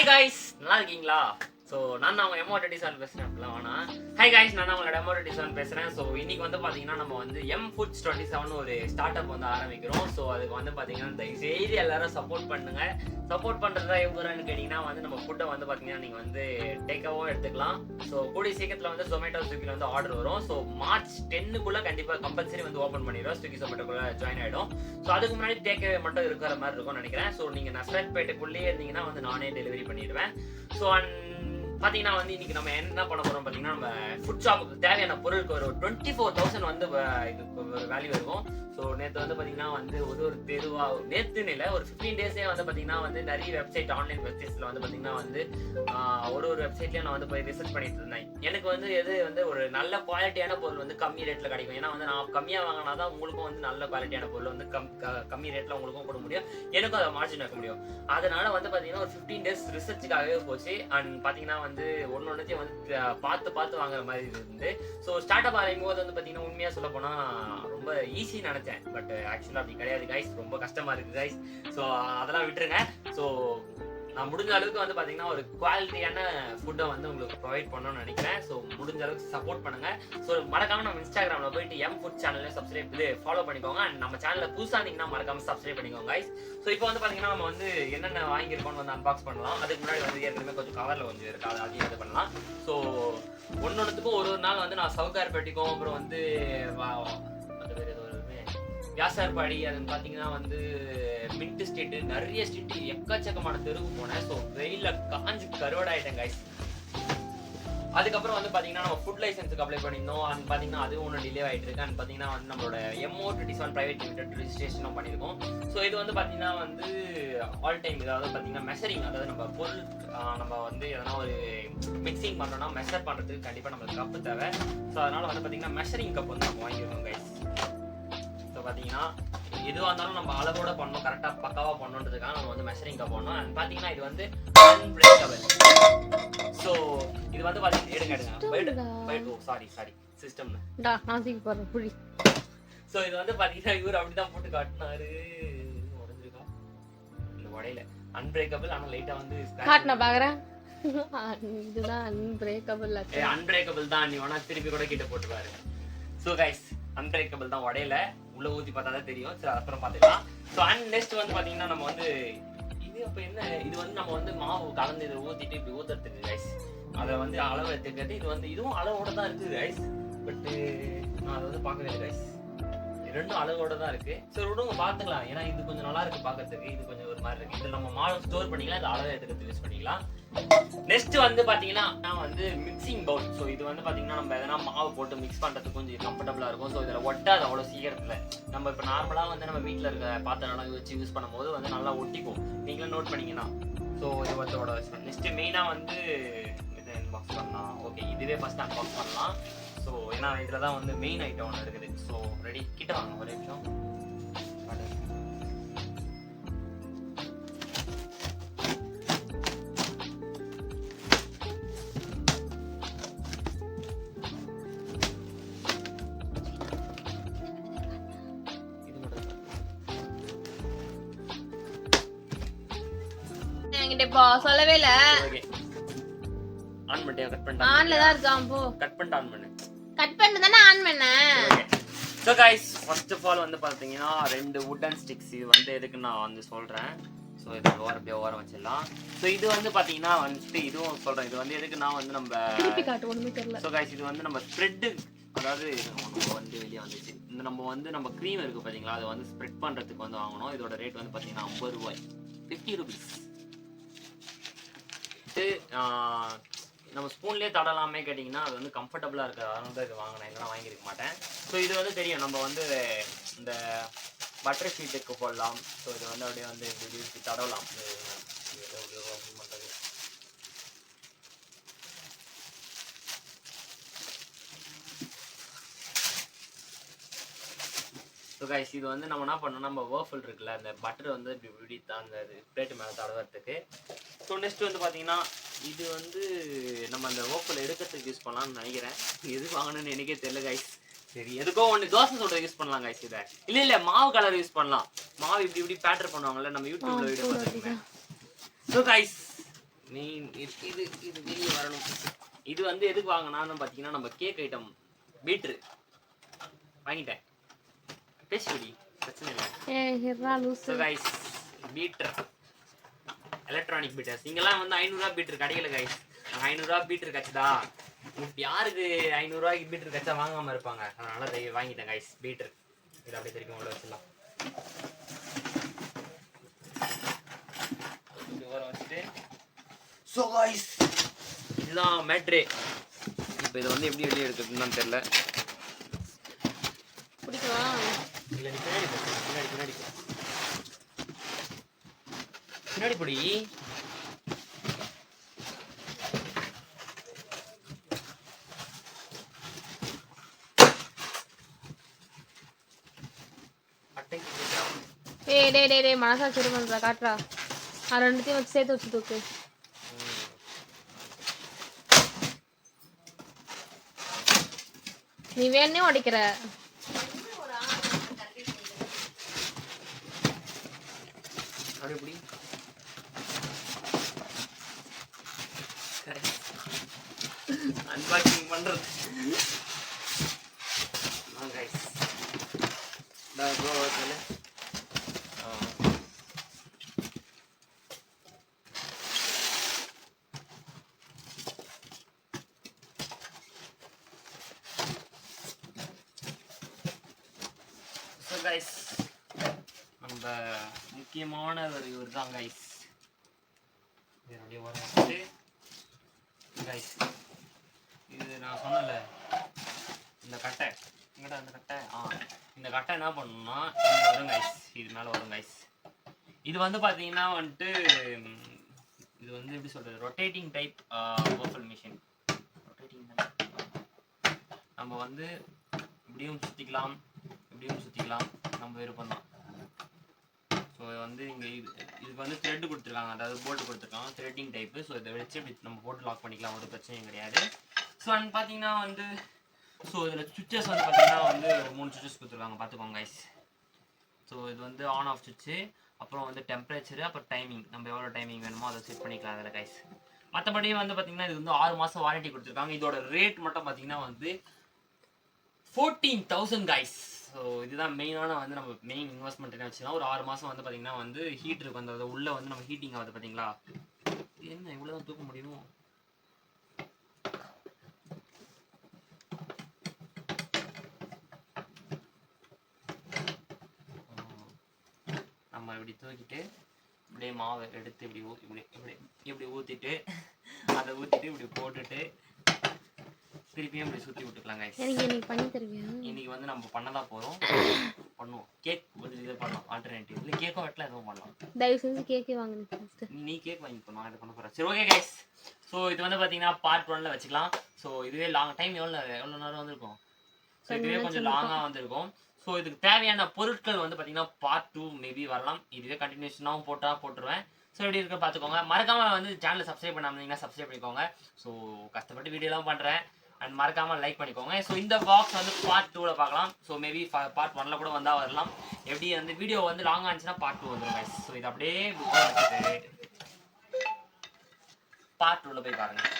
guys, நல்லா இருக்கீங்களா? So நான் அவங்க M24THOUSAND பேசுறேன் அப்படிலாம் வேணா. Hi guys, நான் அவங்களோட M24THOUSAND பேசுறேன். ஸோ இன்னைக்கு வந்து பாத்தீங்கன்னா நம்ம வந்து M24THOUSAND ஒரு ஸ்டார்ட் அப் வந்து ஆரம்பிக்கிறோம். ஸோ அதுக்கு வந்து பாத்தீங்கன்னா தயவுசெய்து எல்லாரும் சப்போர்ட் பண்ணுங்க. சப்போர்ட் பண்றதா எப்படின்னு கேட்டீங்கன்னா வந்து நம்ம ஃபுட்டை வந்து பாத்தீங்கன்னா நீங்க வந்து டேக்காவும் எடுத்துக்கலாம். ஸோ கூடிய சீக்கிரத்துல வந்து Zomato Swiggy வந்து ஆர்டர் வரும். ஸோ March 10க்குள்ள கண்டிப்பா கம்பல்சரி வந்து ஓப்பன் பண்ணிடுவோம். Swiggy Zomatoக்குள்ள ஜாயின் ஆயிடும். ஸோ அதுக்கு முன்னாடி டேக்கே மட்டும் இருக்கிற மாதிரி இருக்கும்னு நினைக்கிறேன். ஸோ நீங்க நஸ்ரத்பேட்டைக்குள்ளேயே இருந்தீங்கன்னா வந்து நானே டெலிவரி பண்ணிடுவேன். ஸோ பாத்தீங்கன்னா வந்து இன்னைக்கு நம்ம என்ன பண்ண போறோம் பாத்தீங்கன்னா நம்ம ஃபுட் ஷாப்புக்கு தேவையான பொருளுக்கு ஒரு 24,000 வந்து இதுக்கு ஒரு வேல்யூ இருக்கும். ஸோ நேற்று வந்து பாத்தீங்கன்னா வந்து ஒரு தெருவா நேற்றுன்னு இல்லை ஒரு 15 டேஸே வந்து பாத்தீங்கன்னா வந்து நிறைய வெப்சைட் ஆன்லைன் வெப்சைட்ஸ்ல வந்து பாத்தீங்கன்னா வந்து ஒரு வெப்சைட்லயும் நான் வந்து போய் ரிசர்ச் பண்ணிட்டு இருந்தேன். எனக்கு வந்து எது வந்து ஒரு நல்ல குவாலிட்டியான பொருள் வந்து கம்மி ரேட்ல கிடைக்கும். ஏன்னா வந்து நான் கம்மியா வாங்கினாதான் உங்களுக்கும் வந்து நல்ல குவாலிட்டியான பொருள் வந்து கம்மி ரேட்ல உங்களுக்கும் கொடுக்க முடியும், எனக்கும் அதை மார்ஜின் வைக்க முடியும். அதனால வந்து பாத்தீங்கன்னா ஒரு 15 டேஸ் ரிசர்ச்சுக்காகவே போச்சு. அண்ட் பாத்தீங்கன்னா வந்து ஒன்னொன்னுத்தையும் வந்து பார்த்து வாங்குற மாதிரி இருந்து. ஸோ ஸ்டார்ட் அப் ஆரம்பிக்கும் போது வந்து பாத்தீங்கன்னா உண்மையா சொல்ல போனா ரொம்ப ஈஸி நினைச்சேன். பட் ஆக்சுவலா அப்படி கிடையாது கைஸ், ரொம்ப கஷ்டமா இருக்கு கைஸ். ஸோ அதெல்லாம் விட்டுருங்க. ஸோ நான் முடிஞ்ச அளவுக்கு வந்து பாத்தீங்கன்னா ஒரு குவாலிட்டியான ஃபுட்டை வந்து உங்களுக்கு ப்ரொவைட் பண்ணணும்னு நினைக்கிறேன். ஸோ முடிஞ்ச அளவுக்கு சப்போர்ட் பண்ணுங்க. ஸோ மறக்காம நம்ம இன்ஸ்டாகிராம்ல போயிட்டு ஃபுட் சேனல்ல சப்ஸ்கிரைப் ஃபாலோ பண்ணிக்கோங்க. அண்ட் நம்ம சேனல்ல புதுசா இருந்தீங்கன்னா மறக்காம சப்ஸ்கிரைப் பண்ணிக்கோங்க கைஸ். ஸோ இப்போ வந்து பாத்தீங்கன்னா நம்ம வந்து என்னென்ன வாங்கியிருக்கோம்னு வந்து அன்பாக்ஸ் பண்ணலாம். அதுக்கு முன்னாடி வந்து ஏற்கனவே கொஞ்சம் கவர்ல கொஞ்சம் இருக்கு, அதையும் இது பண்ணலாம். ஸோ ஒன்னொன்னுத்துக்கும் ஒரு நாள் வந்து நான் சவுகார்பேட்டிக்கும் அப்புறம் வந்து வியாசார்பாடி அதுன்னு பாத்தீங்கன்னா வந்து மின்ட் ஸ்ட்ரீட் நிறைய ஸ்ட்ரீட் எக்கச்சக்கமான தெருவுக்கு போனேன். ஸோ வெயில காஞ்சு கருவடாயிட்டேன் கைஸ். அதுக்கப்புறம் வந்து பாத்தீங்கன்னா நம்ம ஃபுட் லைசன்ஸுக்கு அப்ளை பண்ணியிருந்தோம். அண்ட் பாத்தீங்கன்னா அதுவும் ஒன்று டிலே ஆகிட்டு இருக்கு. அண்ட் பாத்தீங்கன்னா வந்து நம்மளோட M24THOUSAND பிரைவேட் லிமிடெட் ரெஜிஸ்ட்ரேஷனும் பண்ணியிருக்கோம். ஸோ இது வந்து பாத்தீங்கன்னா வந்து ஆல் டைம் இதாவது பாத்தீங்கன்னா மெஷரிங், அதாவது நம்ம பொருள் நம்ம வந்து எதனா ஒரு மிக்சிங் பண்ணோம்னா மெஷர் பண்றதுக்கு கண்டிப்பா நம்மளுக்கு கப்பு தேவை. ஸோ அதனால வந்து பாத்தீங்கன்னா மெஷரிங் கப் வந்து நம்ம வாங்கிடுவோம் கைஸ். ஸோ பாத்தீங்கன்னா எதுவாக இருந்தாலும் நம்ம அளவோட பண்ணணும், கரெக்டா பக்காவா பண்ணணுன்றதுக்காக நம்ம வந்து மெஷரிங் கப் பண்ணணும். அண்ட் பாத்தீங்கன்னா இது வந்து அன்பிரேக்கபிள். ஸோ இது வந்து பாத்தீங்கன்னா எடுங்க சாரி சிஸ்டம்ல புடி. ஸோ இது வந்து பாத்தீங்கன்னா இவர் அப்படிதான் போட்டு காட்டினாரு. உடைஞ்சிருக்கா இந்த உடையில அன்பிரேக்கபிள். ஆனா லைட்டா வந்து காட்டின பாக்குறேன். இதுதான் அன்பிரேக்கபிள். அன்பிரேக்கபிள் தான், நீ வேணா திருப்பி கூட கிட்ட போட்டு பாரு. ஸோ கைஸ் அன்பிரேக்கபிள் தான், உடையில உள்ள ஊத்தி பார்த்தா தான் தெரியும். சரி அப்புறம் பாத்துக்கலாம். ஸோ அண்ட் நெக்ஸ்ட் வந்து பாத்தீங்கன்னா நம்ம வந்து இது அப்ப என்ன, இது வந்து நம்ம வந்து மாவு கலந்து இதை ஊத்திட்டு இப்படி ஊத்துறதுக்கு கைஸ். அதை வந்து அளவு எடுத்துக்கிறது. இது வந்து இதுவும் அளவோட தான் இருக்குது கைஸ். பட் நான் அதை வந்து பார்க்கவே இல்லை கைஸ். ரெண்டும் அளவோட தான் இருக்கு. சரி விடுங்க பாத்துக்கலாம். ஏன்னா இது கொஞ்சம் நல்லா இருக்கு பாக்கிறதுக்கு, இது கொஞ்சம் ஒரு மாதிரி இருக்கு. இது நம்ம மாவு ஸ்டோர் பண்ணிக்கலாம், இது அளவு எடுத்துக்கிறது யூஸ் பண்ணிக்கலாம். நெக்ஸ்ட் வந்து பாத்தீங்கன்னா நான் வந்து மிக்சிங் பவுல். ஸோ இது வந்து பாத்தீங்கன்னா நம்ம எதனா மாவு போட்டு மிக்ஸ் பண்றதுக்கு கொஞ்சம் கம்ஃபர்டபுளா இருக்கும். ஸோ இதுல ஒட்டாது அவ்வளவு சீக்கிரத்துல. நம்ம இப்ப நார்மலா வந்து நம்ம வீட்டுல இருக்க பாத்திரம் வச்சு யூஸ் பண்ணும் போது வந்து நல்லா ஒட்டிக்கும். நீங்களும் நோட் பண்ணீங்கன்னா. ஸோ இது வந்து நெக்ஸ்ட் மெயினா வந்து இதை அன்பாக்ஸ் பண்ணலாம். ஓகே இதுவே ஃபர்ஸ்ட் அன்பாக்ஸ் பண்ணலாம். ஸோ ஏன்னா இதுல தான் வந்து மெயின் ஐட்டம் ஒன்று இருக்குது. ஸோ ரெடி கிட்ட வாங்க ஒரு நிமிஷம். சொல்லவே இல்ல. ஆன் பண்ணியா? கட் பண்ணிட்டேன். ஆன்ல தான் இருக்கான். போ கட் பண்ணிட்டு ஆன் பண்ணு. கட் பண்ணிட்டு தானே ஆன் பண்ணேன். So guys first of all வந்து பாத்தீங்கன்னா ரெண்டு வுடன் ஸ்டிக்ஸ். இது வந்து எதுக்கு நான் வந்து சொல்றேன். சோ இது ஓரம் வச்சிடலாம். சோ இது வந்து பாத்தீங்கன்னா வந்து இதுவும் சொல்றேன். இது வந்து எதுக்கு நான் வந்து நம்ம திருப்பி காட்டு ஒண்ணுமே தெரியல. சோ गाइस இது வந்து நம்ம ஸ்ப்ரெட், அதாவது வந்து வெளியே வந்துச்சு. இந்த நம்ம வந்து நம்ம க்ரீம் இருக்கு பாத்தீங்களா, அதை வந்து ஸ்ப்ரெட் பண்றதுக்கு வந்து வாங்கணும். இதோட ரேட் வந்து பாத்தீங்கன்னா 50 ரூபாய், 50 ரூபீஸ். நம்ம ஸ்பூன்லேயே தடலாமே கேட்டிங்கன்னா அது வந்து கம்ஃபர்டபுளாக இருக்குது. அதனால தான் இது வாங்கினேன், இல்லைனா வாங்கியிருக்க மாட்டேன். ஸோ இது வந்து தெரியும் நம்ம வந்து இந்த பட்டர் ஷீட்டுக்கு போடலாம். ஸோ இது வந்து அப்படியே வந்து இப்படி தடவலாம். பண்ணுறது ஸோ கைஸ் இது வந்து நம்ம என்ன பண்ணோம், நம்ம waffle இருக்குல்ல அந்த பட்டர் வந்து இப்படி தான் அந்த பிளேட்டு மேலே தடவறதுக்கு. ஸோ நெக்ஸ்ட் வந்து பார்த்தீங்கன்னா இது வந்து நம்ம அந்த waffle எடுக்கிறதுக்கு யூஸ் பண்ணலாம்னு நினைக்கிறேன். எது வாங்கணும்னு எனக்கே தெரியல கைஸ். சரி எதுக்கோ ஒன்று தோசை சொல்ற யூஸ் பண்ணலாம் கைஸ். இதை இல்லை மாவு கலர் யூஸ் பண்ணலாம். மாவு இப்படி பேட்டர் பண்ணுவாங்கல்ல, நம்ம யூடியூப்ல வீடியோ பார்த்துருக்கேன். ஸோ கைஸ் மெயின் இது இது வெளியே வரணும். இது வந்து எதுக்கு வாங்கினான்னு பார்த்தீங்கன்னா நம்ம கேக் ஐட்டம் பீட்ரு வாங்கிட்டேன். பேசிவிடி பிரச்சனை இல்லை. ஸோ கைஸ் பீட்ரு எலக்ட்ரானிக் பீட்டர்ஸ் இங்கெல்லாம் வந்து 500 ரூபா பீட்ரு கிடைக்கல கைஸ். 500 ரூபா பீட்ரு கச்சதா யாருக்கு 500 ரூபாய்க்கு பீட்ரு கச்சா வாங்காமல் இருப்பாங்க. அதனால வாங்கிட்டேன் கைஸ் பீட்ரு. இது அப்படியே தெரியும் உள்ள வச்சிடலாம். வச்சுட்டு ஸோ கைஸ் இதுதான் மேட்ரு. இப்போ இதை வந்து எப்படி வெளியே எடுக்கிறதுன்னு தெரியல. பிடிக்கவா? இல்லை நீ பின்னாடி பின்னாடி பின்னாடி பின்னாடி பொடி. டே மனசாட்சி பண்றா காட்டுறா. ரெண்டுத்தையும் வச்சு சேர்த்து வச்சு தூக்கு. நீ வேணே உடைக்கிற. அன்பாக்சிங் பண்றது கைஸ். நம்ம முக்கியமான ஒரு இவர் தான் கைஸ். கைஸ் இது நான் சொன்னல இந்த கட்டை எங்கடா அந்த கட்டை இந்த கட்டை என்ன பண்ணணும்னா வரும் கைஸ். இது மேலே வரும் கைஸ். இது வந்து பார்த்தீங்கன்னா வந்துட்டு இது வந்து எப்படி சொல்கிறது rotating type waffle machine. Rotating நம்ம வந்து இப்படியும் சுற்றிக்கலாம் இப்படியும் சுற்றிக்கலாம் நம்ம விருப்பம் தான். ஸோ வந்து இங்கே இதுக்கு வந்து த்ரெட்டு கொடுத்துருக்காங்க, அதாவது போல்ட்டு கொடுத்துருக்காங்க த்ரெட்டிங் டைப்பு. ஸோ இதை வச்சு இப்படி நம்ம போட்டு லாக் பண்ணிக்கலாம், ஒரு பிரச்சனையும் கிடையாது. ஸோ அண்ட் பார்த்தீங்கன்னா வந்து ஸோ இதில் சுவிச்சஸ் வந்து பார்த்தீங்கன்னா வந்து 3 சுவிச்சஸ் கொடுத்துருக்காங்க பார்த்துக்கோங்க கைஸ். ஸோ இது வந்து ஆன் ஆஃப் சுவிட்சு, அப்புறம் வந்து டெம்பரேச்சரு, அப்புறம் டைமிங் நம்ம எவ்வளோ டைமிங் வேணுமோ அதை செட் பண்ணிக்கலாம் அதில் கைஸ். மற்றபடி வந்து பார்த்தீங்கன்னா இது வந்து 6 மாதம் வாரண்டி கொடுத்துருக்காங்க. இதோட ரேட் மட்டும் பார்த்தீங்கன்னா வந்து 14,000 கைஸ். ஸோ இதுதான் மெயினான வந்து நம்ம மெயின் இன்வெஸ்ட்மெண்ட் என்ன வச்சுன்னா ஒரு 6 மாதம் வந்து பார்த்தீங்கன்னா வந்து ஹீட்டருக்கு வந்து உள்ளே வந்து நம்ம ஹீட்டிங் ஆகுது பார்த்தீங்களா. என்ன இவ்வளோ தான் தூக்க முடியும். நம்ம இப்படி தூக்கிட்டு இப்படியே மாவை எடுத்து இப்படி இப்படி இப்படி இப்படி ஊற்றிட்டு அதை ஊற்றிட்டு இப்படி போட்டுட்டு திருப்பியும் இப்படி சுற்றி விட்டுக்கலாம் கைஸ். இன்னைக்கு வந்து நம்ம பண்ணதான் போகிறோம், பண்ணுவோம். கேக் வந்து இது பண்ணலாம் ஆல்டர்னேட்டிவ். இல்லை கேக்கும் வெட்டலாம் எதுவும் பண்ணலாம். தயவு செஞ்சு கேக்கே வாங்க. நீ கேக் வாங்கிக்கோ, நான் இதை பண்ண போகிறேன். சரி ஓகே கைஸ். ஸோ இது வந்து பார்த்தீங்கன்னா பார்ட் 1ல வச்சுக்கலாம். ஸோ இதுவே லாங் டைம் எவ்வளோ நேரம் வந்திருக்கும். ஸோ இதுவே கொஞ்சம் லாங்காக வந்திருக்கும். ஸோ இதுக்கு தேவையான பொருட்கள் வந்து பார்த்தீங்கன்னா பார்ட் 2 மேபி வரலாம். இதுவே கண்டினியூஷனாகவும் போட்டுருவேன். ஸோ எப்படி இருக்க பார்த்துக்கோங்க. மறக்காமல் வந்து சேனலை சப்ஸ்கிரைப் பண்ணாமல் சப்ஸ்கிரைப் பண்ணிக்கோங்க. ஸோ கஷ்டப்பட்டு வீடியோலாம் பண்ணுறேன் அண்ட் மறக்காமல் லைக் பண்ணிக்கோங்க. ஸோ இந்த பாக்ஸ் வந்து பார்ட் 2ல பார்க்கலாம். ஸோ மேபி பார்ட் 1ல கூட வந்தால் வரலாம். எப்படி வந்து வீடியோ வந்து லாங்காக இருந்துச்சுன்னா பார்ட் 2 வந்துடும் கைஸ். ஸோ இது அப்படியே பார்ட் 2ல போய் பாருங்கள்.